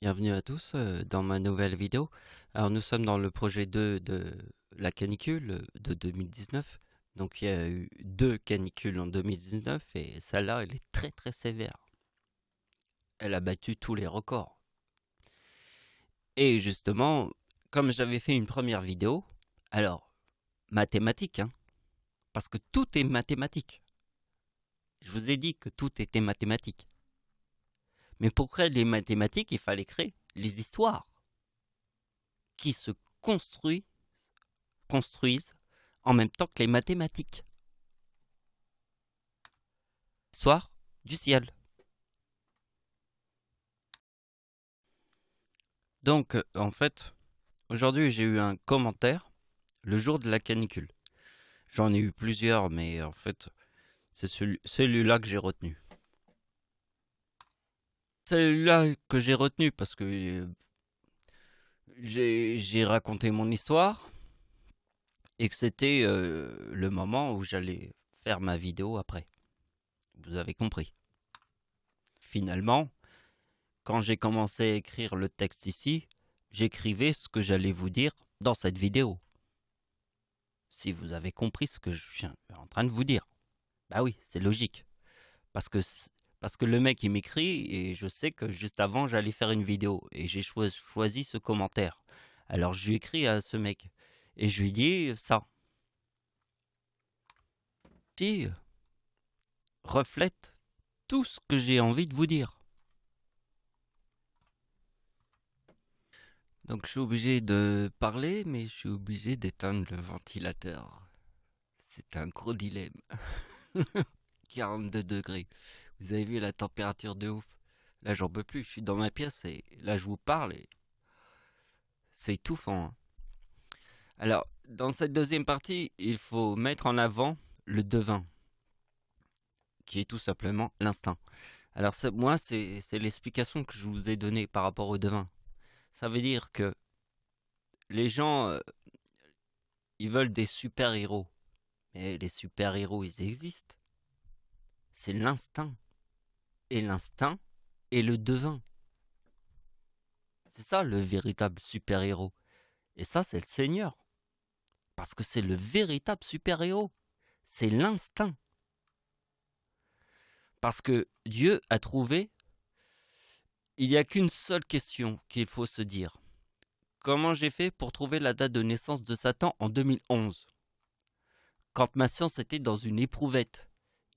Bienvenue à tous dans ma nouvelle vidéo. Alors nous sommes dans le projet 2 de la canicule de 2019. Donc il y a eu 2 canicules en 2019 et celle-là elle est très très sévère. Elle a battu tous les records. Et justement, comme j'avais fait une première vidéo, alors mathématiques, hein, parce que tout est mathématique. Je vous ai dit que tout était mathématique. Mais pour créer les mathématiques, il fallait créer les histoires qui se construisent en même temps que les mathématiques. Histoire du ciel. Donc, en fait, aujourd'hui j'ai eu un commentaire le jour de la canicule. J'en ai eu plusieurs, mais en fait, c'est celui-là que j'ai retenu. Celui-là que j'ai retenu parce que j'ai raconté mon histoire et que c'était le moment où j'allais faire ma vidéo après. Vous avez compris. Finalement, quand j'ai commencé à écrire le texte ici, j'écrivais ce que j'allais vous dire dans cette vidéo. Si vous avez compris ce que je suis en train de vous dire. Bah oui, c'est logique. Parce que le mec il m'écrit et je sais que juste avant j'allais faire une vidéo et j'ai choisi ce commentaire. Alors je lui écris à ce mec et je lui dis ça. Qui reflète tout ce que j'ai envie de vous dire. Donc je suis obligé de parler, mais je suis obligé d'éteindre le ventilateur. C'est un gros dilemme. 42 degrés. Vous avez vu la température de ouf. Là j'en peux plus, je suis dans ma pièce et là je vous parle et c'est étouffant. Hein. Alors, dans cette deuxième partie, il faut mettre en avant le devin, qui est tout simplement l'instinct. Alors moi, c'est l'explication que je vous ai donnée par rapport au devin. Ça veut dire que les gens, ils veulent des super-héros. Mais les super-héros, ils existent. C'est l'instinct. Et l'instinct est le devin. C'est ça le véritable super-héros. Et ça, c'est le Seigneur. Parce que c'est le véritable super-héros. C'est l'instinct. Parce que Dieu a trouvé, il n'y a qu'une seule question qu'il faut se dire. Comment j'ai fait pour trouver la date de naissance de Satan en 2011 ? Quand ma science était dans une éprouvette.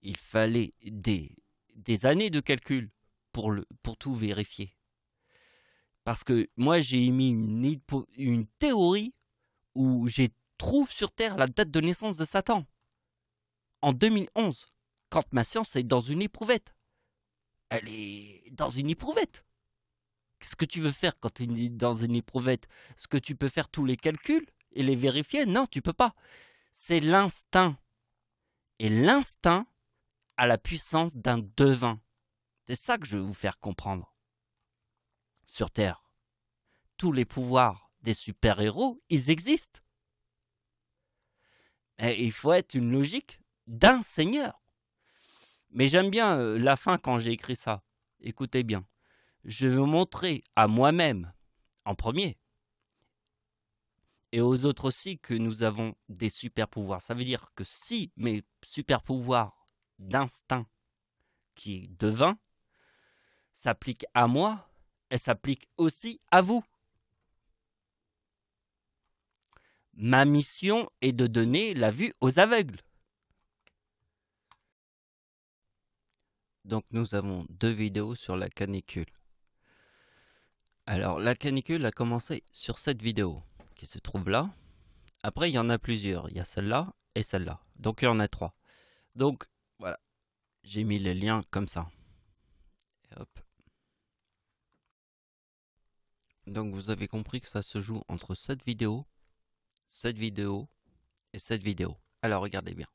Il fallait des années de calcul pour tout vérifier. Parce que moi, j'ai émis une théorie où j'ai trouve sur Terre la date de naissance de Satan. En 2011, quand ma science est dans une éprouvette. Elle est dans une éprouvette. Qu'est-ce que tu veux faire quand tu es dans une éprouvette ? Est-ce que tu peux faire tous les calculs et les vérifier ? Non, tu peux pas. C'est l'instinct. Et l'instinct a la puissance d'un devin. C'est ça que je veux vous faire comprendre. Sur Terre, tous les pouvoirs des super-héros, ils existent. Et il faut être une logique d'un seigneur. Mais j'aime bien la fin quand j'ai écrit ça. Écoutez bien. Je veux montrer à moi-même, en premier, et aux autres aussi, que nous avons des super-pouvoirs. Ça veut dire que si mes super-pouvoirs d'instinct, qui est devin, s'appliquent à moi, elles s'appliquent aussi à vous. Ma mission est de donner la vue aux aveugles. Donc nous avons 2 vidéos sur la canicule. Alors la canicule a commencé sur cette vidéo qui se trouve là. Après il y en a plusieurs. Il y a celle-là et celle-là. Donc il y en a 3. Donc voilà. J'ai mis les liens comme ça. Et hop. Donc vous avez compris que ça se joue entre cette vidéo et cette vidéo. Alors regardez bien.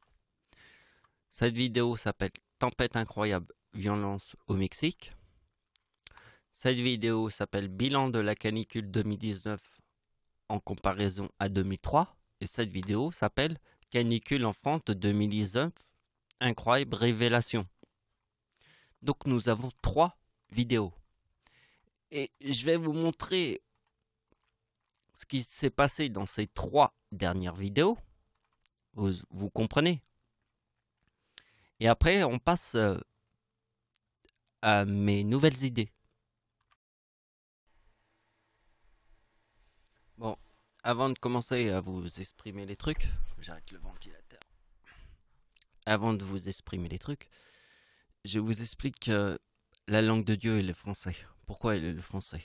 Cette vidéo s'appelle Tempête incroyable, violence au Mexique. Cette vidéo s'appelle Bilan de la canicule 2019 en comparaison à 2003. Et cette vidéo s'appelle Canicule en France de 2019, incroyable révélation. Donc nous avons 3 vidéos. Et je vais vous montrer ce qui s'est passé dans ces 3 dernières vidéos. Vous comprenez? Et après, on passe à mes nouvelles idées. Bon, avant de commencer à vous exprimer les trucs, j'arrête le ventilateur. Avant de vous exprimer les trucs, je vous explique la langue de Dieu est le français. Pourquoi elle est le français?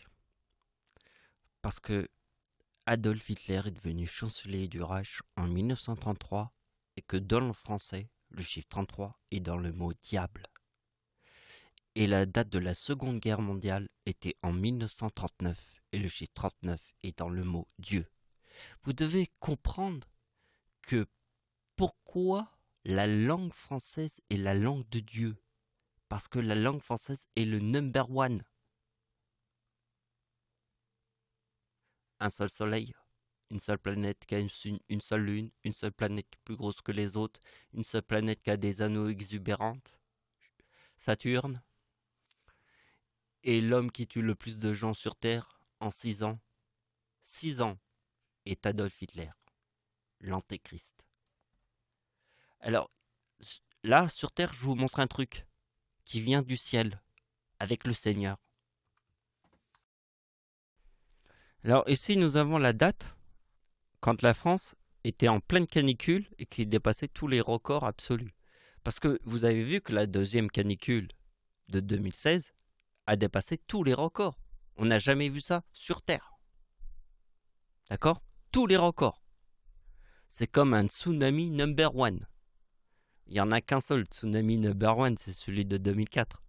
Parce que Adolf Hitler est devenu chancelier du Reich en 1933 et que dans le français, le chiffre 33 est dans le mot diable. Et la date de la Seconde Guerre mondiale était en 1939 et le chiffre 39 est dans le mot Dieu. Vous devez comprendre que pourquoi la langue française est la langue de Dieu. Parce que la langue française est le number one. Un seul soleil, une seule planète qui a une seule lune, une seule planète plus grosse que les autres, une seule planète qui a des anneaux exubérantes, Saturne, et l'homme qui tue le plus de gens sur Terre en 6 ans, 6 ans, est Adolf Hitler, l'antéchrist. Alors, là, sur Terre, je vous montre un truc qui vient du ciel, avec le Seigneur. Alors ici, nous avons la date quand la France était en pleine canicule et qui dépassait tous les records absolus. Parce que vous avez vu que la deuxième canicule de 2016 a dépassé tous les records. On n'a jamais vu ça sur Terre. D'accord? Tous les records. C'est comme un tsunami number one. Il n'y en a qu'un seul tsunami number one, c'est celui de 2004.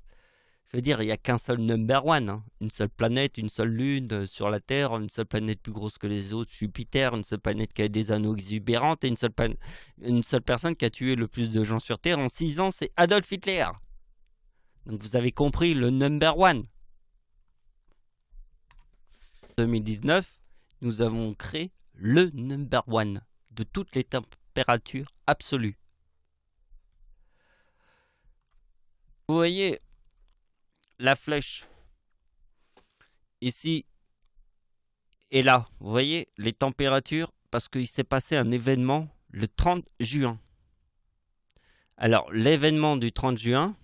Je veux dire, il n'y a qu'un seul number one, hein. Une seule planète, une seule lune sur la Terre, une seule planète plus grosse que les autres, Jupiter, une seule planète qui a des anneaux exubérants, et une seule personne qui a tué le plus de gens sur Terre en 6 ans, c'est Adolf Hitler. Donc vous avez compris le number one. En 2019, nous avons créé le number one de toutes les températures absolues. Vous voyez la flèche ici et là, vous voyez les températures parce qu'il s'est passé un événement le 30 juin. Alors l'événement du 30 juin,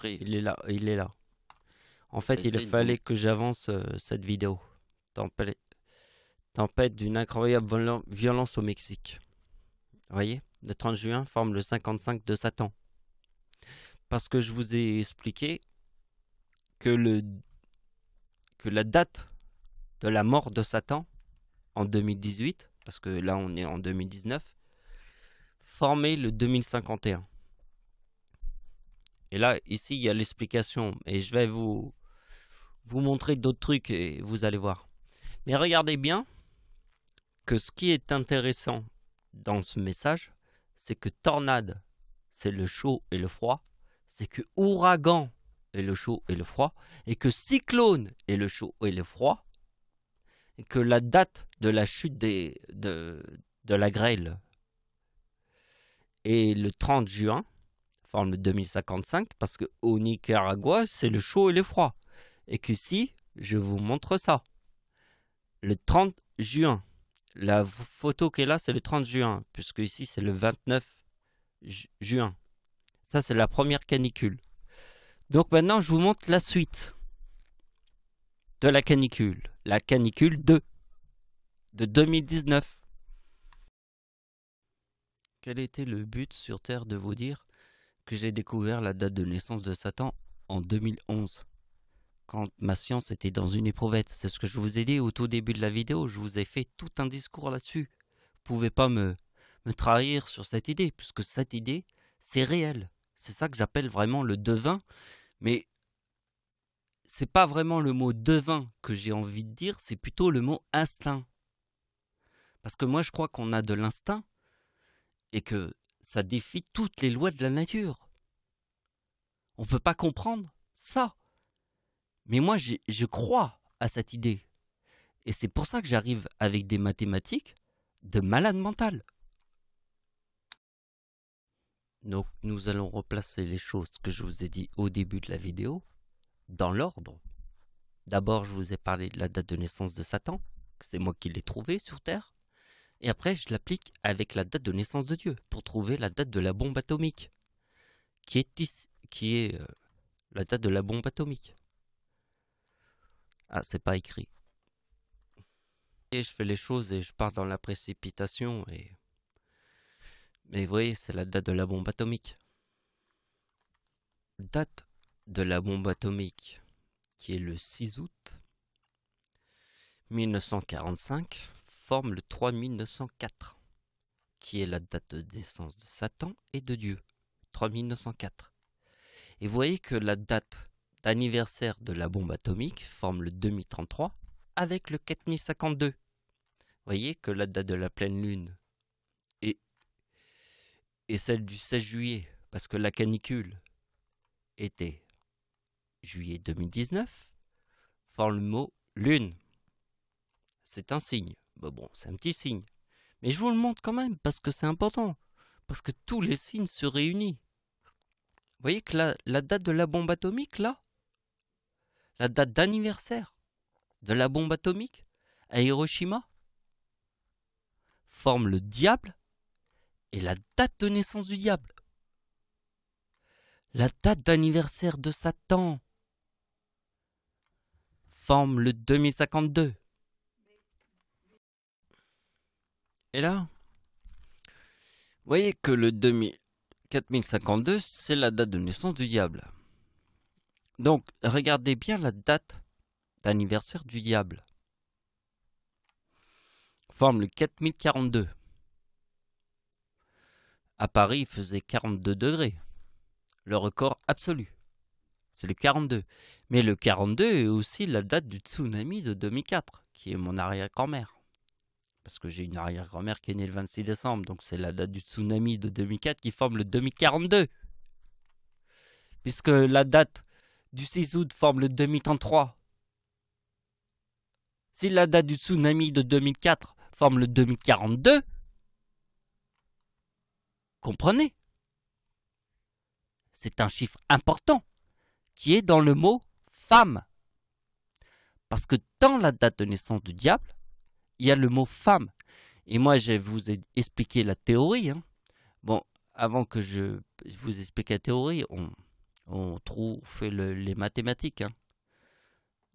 il est là. En fait, il fallait que j'avance cette vidéo. Tempête d'une incroyable violence au Mexique. Vous voyez, le 30 juin forme le 55 de Satan. Parce que je vous ai expliqué que la date de la mort de Satan en 2018, parce que là on est en 2019, formait le 2051. Et là, ici, il y a l'explication. Et je vais vous montrer d'autres trucs et vous allez voir. Mais regardez bien que ce qui est intéressant dans ce message, c'est que tornade, c'est le chaud et le froid. C'est que ouragan est le chaud et le froid. Et que cyclone est le chaud et le froid. Et que la date de la chute de la grêle est le 30 juin, forme le 2055, parce qu'au Nicaragua, c'est le chaud et le froid. Et qu'ici, je vous montre ça. Le 30 juin. La photo qui est là, c'est le 30 juin, puisque ici, c'est le 29 juin. Ça, c'est la première canicule. Donc maintenant, je vous montre la suite de la canicule. La canicule 2 de 2019. Quel était le but sur Terre de vous dire que j'ai découvert la date de naissance de Satan en 2011, quand ma science était dans une éprouvette? C'est ce que je vous ai dit au tout début de la vidéo. Je vous ai fait tout un discours là-dessus. Vous ne pouvez pas me trahir sur cette idée, puisque cette idée, c'est réel. C'est ça que j'appelle vraiment le devin. Mais c'est pas vraiment le mot devin que j'ai envie de dire, c'est plutôt le mot instinct. Parce que moi, je crois qu'on a de l'instinct et que ça défie toutes les lois de la nature. On ne peut pas comprendre ça. Mais moi, je crois à cette idée. Et c'est pour ça que j'arrive avec des mathématiques de malade mental. Donc nous allons replacer les choses que je vous ai dit au début de la vidéo dans l'ordre. D'abord, je vous ai parlé de la date de naissance de Satan, que c'est moi qui l'ai trouvé sur Terre. Et après, je l'applique avec la date de naissance de Dieu pour trouver la date de la bombe atomique, qui est la date de la bombe atomique. Ah, c'est pas écrit. Et je fais les choses et je pars dans la précipitation. Mais vous voyez, c'est la date de la bombe atomique. Date de la bombe atomique, qui est le 6 août 1945, forme le 3904, qui est la date de naissance de Satan et de Dieu, 3904. Et vous voyez que la date d'anniversaire de la bombe atomique forme le 2033 avec le 4052. Vous voyez que la date de la pleine lune est celle du 16 juillet, parce que la canicule était juillet 2019, forme le mot lune. C'est un signe. Bon, c'est un petit signe. Mais je vous le montre quand même, parce que c'est important. Parce que tous les signes se réunissent. Vous voyez que la date de la bombe atomique, là, la date d'anniversaire de la bombe atomique à Hiroshima, forme le diable et la date de naissance du diable. La date d'anniversaire de Satan forme le 2052. Et là, vous voyez que le 4052, c'est la date de naissance du diable. Donc, regardez bien la date d'anniversaire du diable. Forme le 4042. À Paris, il faisait 42 degrés. Le record absolu, c'est le 42. Mais le 42 est aussi la date du tsunami de 2004, qui est mon arrière-grand-mère. Parce que j'ai une arrière-grand-mère qui est née le 26 décembre, donc c'est la date du tsunami de 2004 qui forme le 2042. Puisque la date du 6 août forme le 2033. Si la date du tsunami de 2004 forme le 2042, comprenez, c'est un chiffre important qui est dans le mot femme. Parce que dans la date de naissance du diable, il y a le mot femme. Et moi, je vous ai expliqué la théorie. Bon, avant que je vous explique la théorie, on fait les mathématiques.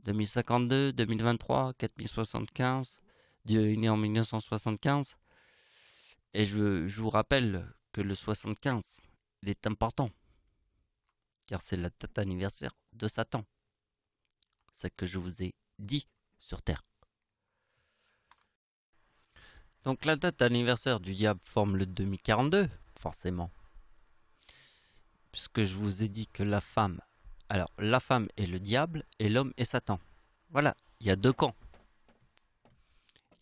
2052, 2023, 4075, Dieu est né en 1975. Et je vous rappelle que le 75, il est important. Car c'est la date anniversaire de Satan. C'est ce que je vous ai dit sur Terre. Donc la date d'anniversaire du diable forme le 2042, forcément. Puisque je vous ai dit que la femme... Alors, la femme est le diable et l'homme est Satan. Voilà, il y a deux camps.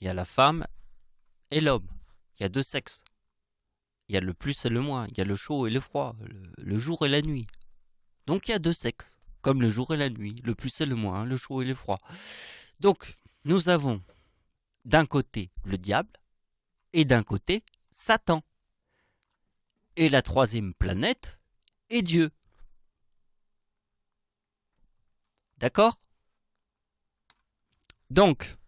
Il y a la femme et l'homme. Il y a deux sexes. Il y a le plus et le moins. Il y a le chaud et le froid, le jour et la nuit. Donc il y a deux sexes, comme le jour et la nuit, le plus et le moins, le chaud et le froid. Donc, nous avons d'un côté le diable et d'un côté Satan. Et la troisième planète est Dieu. D'accord? Donc,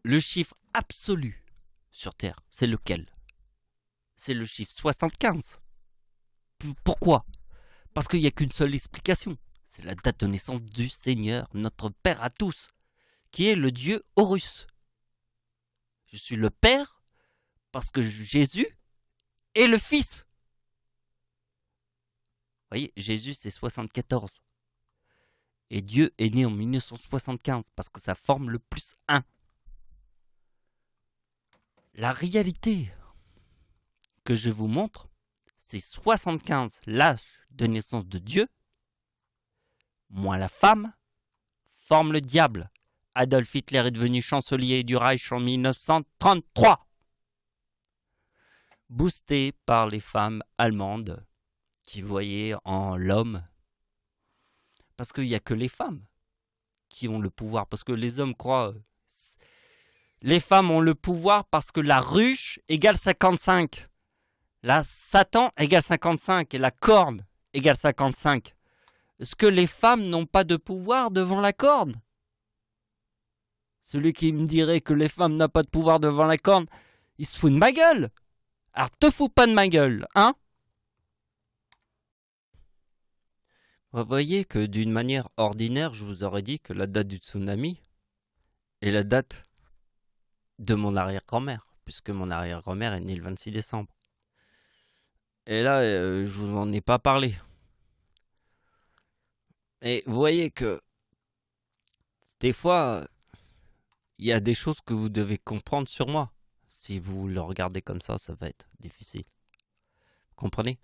le chiffre absolu sur Terre, c'est lequel? C'est le chiffre 75. Pourquoi? Parce qu'il n'y a qu'une seule explication. C'est la date de naissance du Seigneur, notre Père à tous, qui est le Dieu Horus. Je suis le Père parce que Jésus est le Fils. Vous voyez, Jésus c'est 74. Et Dieu est né en 1975 parce que ça forme le plus 1. La réalité que je vous montre, c'est 75, l'âge de naissance de Dieu, moins la femme, forme le diable. Adolf Hitler est devenu chancelier du Reich en 1933. Boosté par les femmes allemandes qui voyaient en l'homme. Parce qu'il n'y a que les femmes qui ont le pouvoir. Parce que les hommes croient... Les femmes ont le pouvoir parce que la ruche égale 55. La Satan égale 55 et la corne égale 55. Est-ce que les femmes n'ont pas de pouvoir devant la corne? Celui qui me dirait que les femmes n'ont pas de pouvoir devant la corne, il se fout de ma gueule. Alors te fous pas de ma gueule, hein? Vous voyez que d'une manière ordinaire, je vous aurais dit que la date du tsunami est la date de mon arrière-grand-mère, puisque mon arrière-grand-mère est née le 26 décembre. Et là, je vous en ai pas parlé. Et vous voyez que des fois, il y a des choses que vous devez comprendre sur moi. Si vous le regardez comme ça va être difficile. Vous comprenez?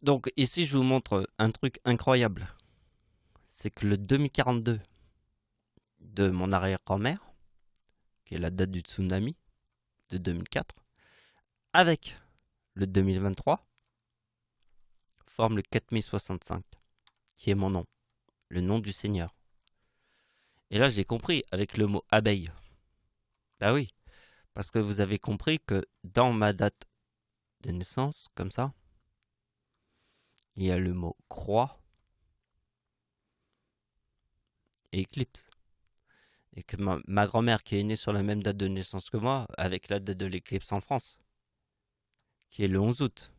Donc ici, je vous montre un truc incroyable. C'est que le 2042 de mon arrière-grand-mère, qui est la date du tsunami de 2004, avec le 2023, forme le 4065, qui est mon nom, le nom du Seigneur. Et là, j'ai compris avec le mot abeille. Bah oui, parce que vous avez compris que dans ma date de naissance, comme ça, il y a le mot croix et éclipse. Et que ma grand-mère qui est née sur la même date de naissance que moi, avec la date de l'éclipse en France, qui est le 11 août,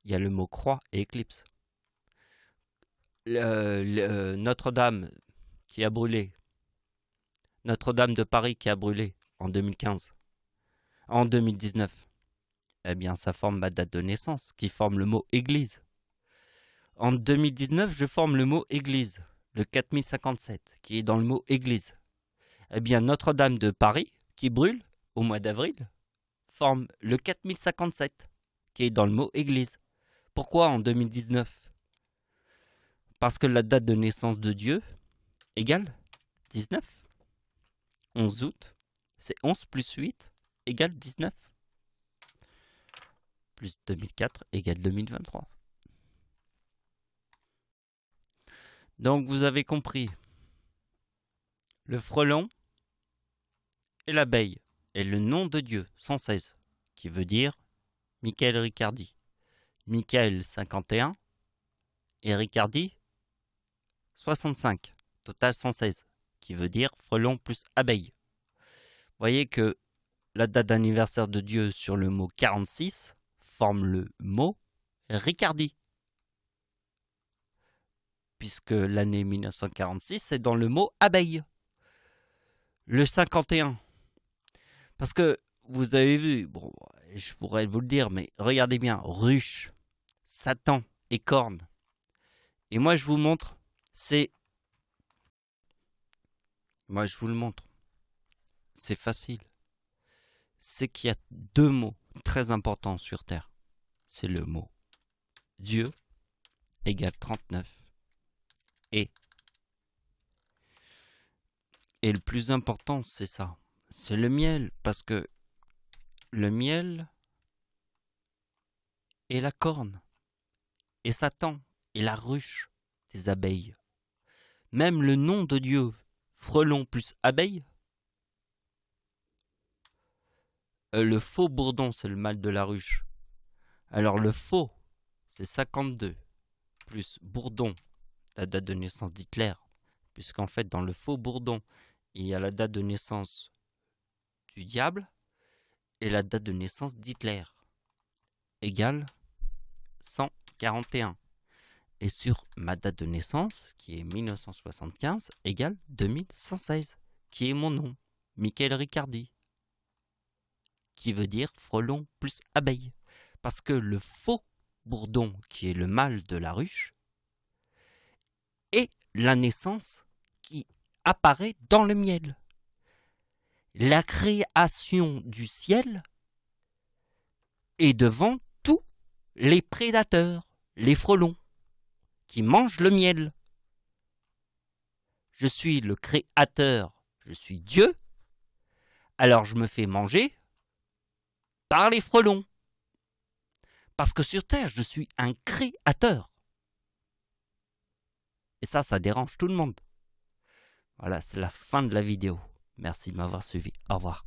il y a le mot croix et éclipse. Notre-Dame qui a brûlé, Notre-Dame de Paris qui a brûlé en 2015, en 2019, eh bien ça forme ma date de naissance, qui forme le mot église. En 2019, je forme le mot église, le 4057, qui est dans le mot église. Eh bien, Notre-Dame de Paris, qui brûle au mois d'avril, forme le 4057, qui est dans le mot église. Pourquoi en 2019? Parce que la date de naissance de Dieu égale 19. 11 août, c'est 11 plus 8 égale 19. Plus 2004 égale 2023. Donc vous avez compris. Le frelon et l'abeille est le nom de Dieu, 116, qui veut dire Michael Riccardi. Michael 51 et Riccardi 65, total 116, qui veut dire frelon plus abeille. Vous voyez que la date d'anniversaire de Dieu sur le mot 46 forme le mot Riccardi. Puisque l'année 1946 est dans le mot abeille. Le 51. Parce que vous avez vu, bon, je pourrais vous le dire, mais regardez bien, ruche, Satan et corne. Et moi je vous montre, moi je vous le montre, c'est facile. C'est qu'il y a deux mots très importants sur Terre. C'est le mot Dieu égale 39 et le plus important c'est ça, c'est le miel, parce que le miel est la corne et Satan est la ruche des abeilles. Même le nom de Dieu, frelon plus abeille, le faux bourdon c'est le mâle de la ruche. Alors le faux c'est 52 plus bourdon, la date de naissance d'Hitler, puisqu'en fait dans le faux bourdon il y a la date de naissance du diable et la date de naissance d'Hitler, égale 141. Et sur ma date de naissance, qui est 1975, égale 2116, qui est mon nom, Michael Riccardi, qui veut dire frelon plus abeille. Parce que le faux bourdon, qui est le mâle de la ruche, est la naissance qui apparaît dans le miel. La création du ciel est devant tous les prédateurs, les frelons, qui mangent le miel. Je suis le créateur, je suis Dieu, alors je me fais manger par les frelons. Parce que sur Terre, je suis un créateur. Et ça dérange tout le monde. Voilà, c'est la fin de la vidéo. Merci de m'avoir suivi. Au revoir.